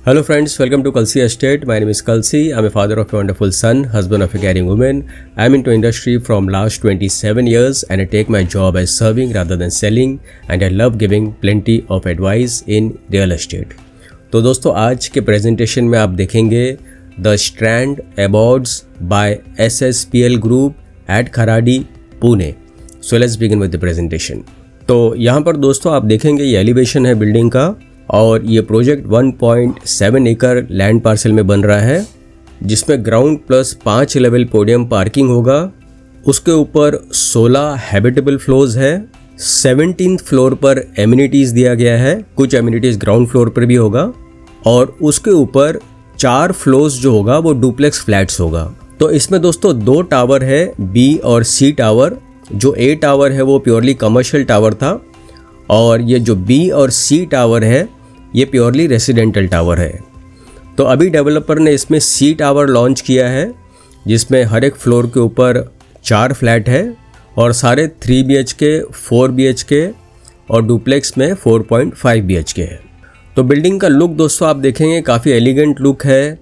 Hello friends, welcome to Kalsi Estate. My name is Kalsi. I'm a father of a wonderful son, husband of a caring woman. I'm into industry from last 27 years and I take my job as serving rather than selling and I love giving plenty of advice in real estate. तो दोस्तों आज के presentation में आप देखेंगे the strand awards by SSPL group at Kharadi Pune. So let's begin with the presentation. तो यहाँ पर दोस्तों आप देखेंगे ये एलिवेशन है बिल्डिंग का और ये प्रोजेक्ट 1.7 एकड़ लैंड पार्सल में बन रहा है जिसमें ground plus 5 level podium parking होगा. उसके ऊपर 16 हैबिटेबल फ्लोर्स है. 17th फ्लोर पर एमिनिटीज़ दिया गया है. कुछ एमिनिटीज़ ग्राउंड फ्लोर पर भी होगा और उसके ऊपर 4 फ्लोर्स जो होगा वो डुप्लेक्स फ्लैट्स होगा. तो इसमें दोस्तों 2 टावर है, B और C टावर. जो A टावर है वो प्योरली कमर्शियल टावर था और ये जो B और C टावर है ये प्योरली रेसिडेंटल टावर है. तो अभी डेवलपर ने इसमें C टावर लॉन्च किया है जिसमें हर एक फ्लोर के ऊपर 4 फ्लैट है और सारे 3 BHK, 4 BHK और डुप्लेक्स में 4.5 BHK है. तो बिल्डिंग का लुक दोस्तों आप देखेंगे काफ़ी एलिगेंट लुक है.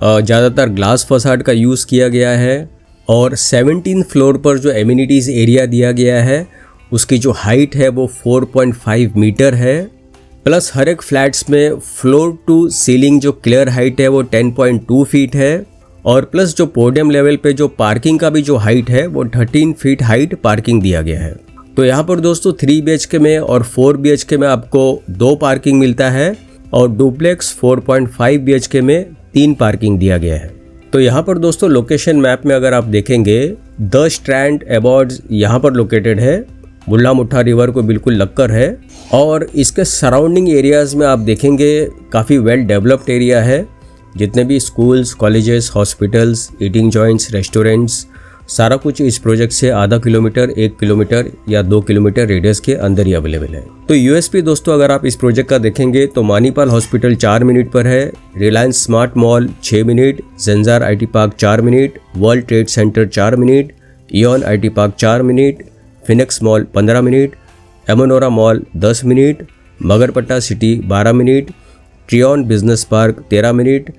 ज़्यादातर ग्लास फसाड का यूज़ किया गया है और 17th फ्लोर पर जो एमिनिटीज़ एरिया दिया गया है उसकी जो हाइट है वो 4.5 मीटर है. प्लस हर एक फ्लैट्स में फ्लोर टू सीलिंग जो क्लियर हाइट है वो 10.2 फीट है और प्लस जो पोडियम लेवल पे जो पार्किंग का भी जो हाइट है वो 13 फीट हाइट पार्किंग दिया गया है. तो यहाँ पर दोस्तों 3 BHK में और 4 BHK में आपको 2 पार्किंग मिलता है और डुप्लेक्स 4.5 BHK में 3 पार्किंग दिया गया है. तो यहाँ पर दोस्तों लोकेशन मैप में अगर आप देखेंगे द स्ट्रैंड अवार्ड्स यहाँ पर लोकेटेड है. बुल्ला मुठा रिवर को बिल्कुल लगकर है और इसके सराउंडिंग एरियाज़ में आप देखेंगे काफ़ी वेल डेवलप्ड एरिया है. जितने भी schools, colleges, hospitals, eating joints, restaurants, सारा कुछ इस प्रोजेक्ट से आधा किलोमीटर, 1 किलोमीटर या 2 किलोमीटर रेडियस के अंदर ही अवेलेबल है. तो USP दोस्तों अगर आप इस प्रोजेक्ट का देखेंगे तो मानीपाल हॉस्पिटल 4 मिनट पर है, Reliance smart mall 6 minute, Zensar IT park 4 minute, World Trade Center 4 minute, Eon IT park 4 minute, Phoenix mall 15 minute, Amanora mall 10 minute, Magarpatta city 12 minute, Trion business park 13 minute,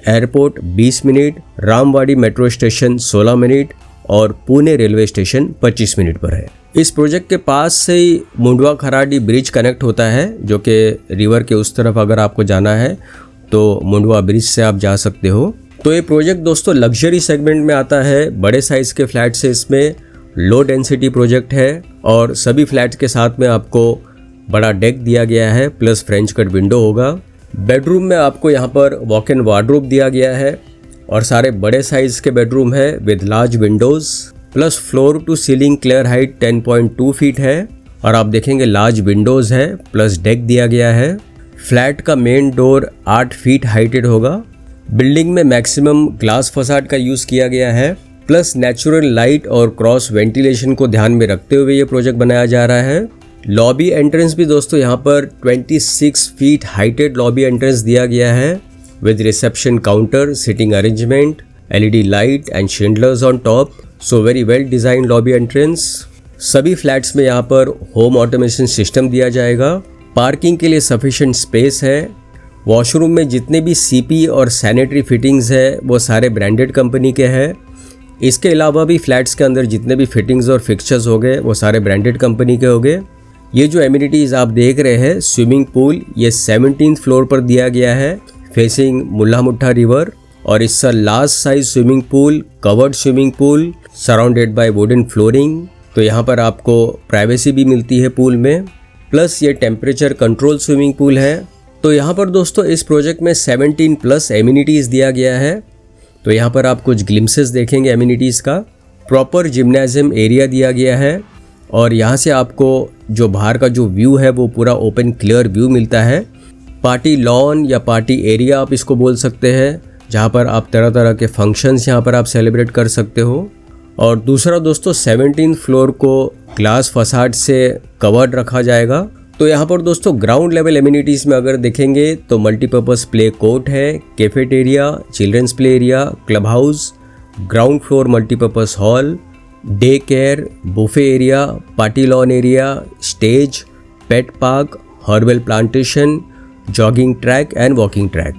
airport 20 minute, Ramwadi metro station 16 minute और Pune railway station 25 minute पर है. इस project के पास से ही Mundhwa Kharadi bridge connect होता है जो कि रिवर के उस तरफ अगर आपको जाना है तो मुंडवा ब्रिज से आप जा सकते हो. तो ये प्रोजेक्ट दोस्तों लग्जरी सेगमेंट में आता है. बड़े साइज़ के फ्लैट से इसमें लो डेंसिटी प्रोजेक्ट है और सभी फ्लैट्स के साथ में आपको बड़ा डेक दिया गया है प्लस फ्रेंच कट विंडो होगा. बेडरूम में आपको यहाँ पर वॉक इन वार्डरोब दिया गया है और सारे बड़े साइज़ के बेडरूम है with large windows. Plus floor to ceiling clear height 10.2 feet है और आप देखेंगे लार्ज विंडोज़ है प्लस डेक दिया गया है. फ्लैट का मेन डोर 8 फीट हाइटेड होगा. बिल्डिंग में मैक्सिमम ग्लास फसाड का यूज़ किया गया है प्लस नेचुरल लाइट और क्रॉस वेंटिलेशन को ध्यान में रखते हुए ये प्रोजेक्ट बनाया जा रहा है. लॉबी एंट्रेंस भी दोस्तों यहाँ पर 26 फीट हाइटेड लॉबी एंट्रेंस दिया गया है with reception counter, sitting arrangement, LED light and Schindler's on top. So very well design lobby entrance. सभी फ्लैट्स में यहाँ पर होम ऑटोमेशन सिस्टम दिया जाएगा. पार्किंग के लिए सफिशिएंट स्पेस है. वॉशरूम में जितने भी CP और सैनिटरी फिटिंग्स है वो सारे ब्रांडेड कंपनी के हैं. इसके अलावा भी फ्लैट्स के अंदर जितने भी फिटिंग्स और फिक्सचर्स हो गए वो सारे ब्रांडेड कंपनी के हो गए. ये जो एमिनिटीज़ आप देख रहे हैं स्विमिंग पूल ये 17th फ्लोर पर दिया गया है फेसिंग मुल्ला मुठा रिवर और इसका large size swimming pool, covered swimming pool surrounded by wooden flooring. तो यहाँ पर आपको प्राइवेसी भी मिलती है पूल में. प्लस ये टेम्परेचर कंट्रोल स्विमिंग पूल है. तो यहाँ पर दोस्तों इस प्रोजेक्ट में 17 प्लस एमिनिटीज़ दिया गया है. तो यहाँ पर आप कुछ ग्लिम्सेस देखेंगे एमिनिटीज़ का. प्रॉपर जिम्नाजियम एरिया दिया गया है और यहाँ से आपको जो बाहर का जो व्यू है वो पूरा ओपन क्लियर व्यू मिलता है. पार्टी लॉन या पार्टी एरिया आप इसको बोल सकते हैं जहाँ पर आप तरह तरह के फंक्शंस यहाँ पर आप सेलिब्रेट कर सकते हो. और दूसरा दोस्तों 17th फ्लोर को ग्लास फसाड से कवर्ड रखा जाएगा. तो यहाँ पर दोस्तों ग्राउंड लेवल एमिनिटीज़ में अगर देखेंगे तो मल्टीपर्पज़ प्ले कोर्ट है, cafeteria, children's play area, club house, ground floor multipurpose hall, day care, buffet area, party lawn area, stage, pet park, herbal plantation, jogging track and walking track.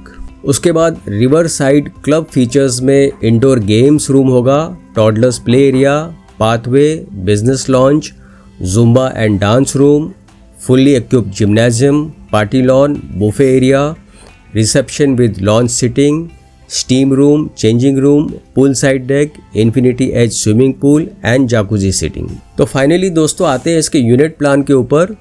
उसके बाद river side club features में indoor games room होगा, toddlers play area, pathway, business lounge, zumba and dance room, fully equipped gymnasium, party lawn, buffet area, reception with lounge sitting, steam room, changing room, pool side deck, infinity edge swimming pool and jacuzzi sitting. तो finally दोस्तों आते हैं इसके unit plan के ऊपर,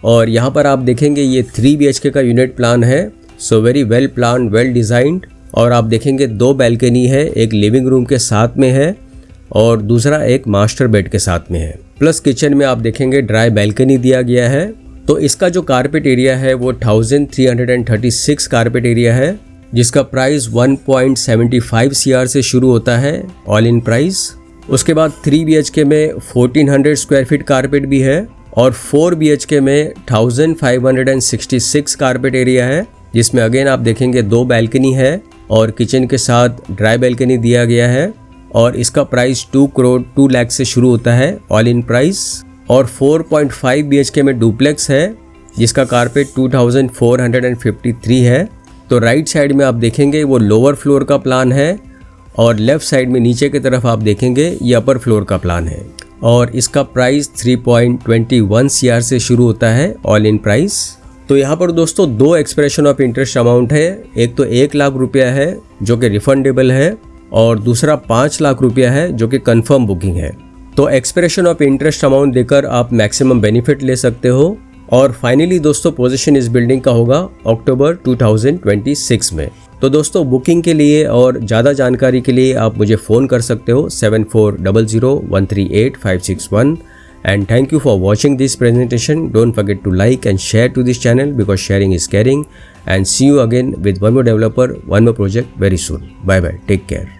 और यहाँ पर आप देखेंगे ये 3 BHK का यूनिट प्लान है। So very well plan, well designed. और आप देखेंगे 2 बैल्कनी है, एक लिविंग रूम के साथ में है और दूसरा एक मास्टर बेड के साथ में है। प्लस किचन में आप देखेंगे ड्राई बैल्कनी दिया गया है। तो इसका जो कारपेट एरिया है वो 1336 कारपेट एरिया है, जिसका प्राइस 1.75 CR से शुरू होता है ऑल इन प्राइस। उसके बाद 3 BHK में 1400 स्क्वायर फीट कारपेट भी है और 4 BHK में 1566 कारपेट एरिया है, जिसमें अगेन आप देखेंगे 2 बैल्कनी है और किचन के साथ ड्राई बैल्कनी दिया गया है और इसका प्राइस 2 करोड़ 2 लाख से शुरू होता है ऑल इन प्राइस। और 4.5 BHK में डुप्लेक्स है जिसका कारपेट 2453 है। तो राइट साइड में आप देखेंगे वो लोअर फ्लोर का प्लान है और लेफ्ट साइड में नीचे की तरफ आप देखेंगे ये अपर फ्लोर का प्लान है और इसका प्राइस 3.21 CR से शुरू होता है ऑल इन प्राइस। तो यहाँ पर दोस्तों 2 एक्सप्रेशन ऑफ इंटरेस्ट अमाउंट है, एक तो 1 लाख रुपया है जो कि रिफंडेबल है और दूसरा 5 लाख रुपया है जो कि कंफर्म बुकिंग है। तो एक्सप्रेशन ऑफ इंटरेस्ट अमाउंट देकर आप मैक्सिमम बेनिफिट ले सकते हो। और फाइनली दोस्तों पोजीशन इस बिल्डिंग का होगा अक्टूबर 2026 में। तो दोस्तों बुकिंग के लिए और ज़्यादा जानकारी के लिए आप मुझे फ़ोन कर सकते हो 7400138561। And thank you for watching this presentation. Don't forget to like and share to this channel because sharing is caring. And see you again with one more developer, one more project very soon. Bye bye. Take care.